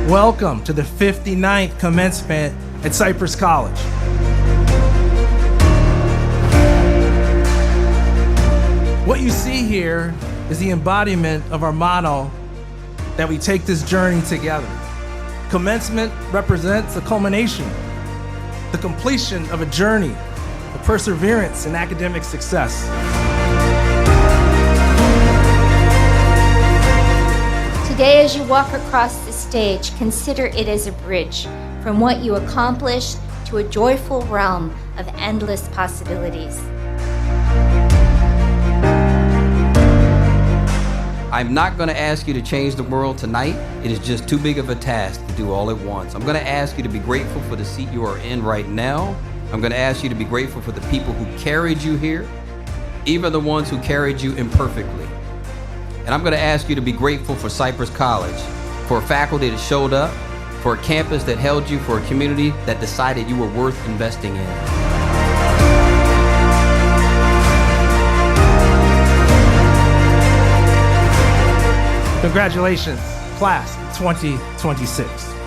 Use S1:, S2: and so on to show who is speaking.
S1: Welcome to the 59th commencement at Cypress College. What you see here is the embodiment of our motto that we take this journey together. Commencement represents the culmination, the completion of a journey, the perseverance in academic success.
S2: Today, as you walk across the stage, consider it as a bridge from what you accomplished to a joyful realm of endless possibilities.
S3: I'm not going to ask you to change the world tonight. It is just too big of a task to do all at once. I'm going to ask you to be grateful for the seat you are in right now. I'm going to ask you to be grateful for the people who carried you here, even the ones who carried you imperfectly. And I'm going to ask you to be grateful for Cypress College, for a faculty that showed up, for a campus that held you, for a community that decided you were worth investing in.
S1: Congratulations, class 2026.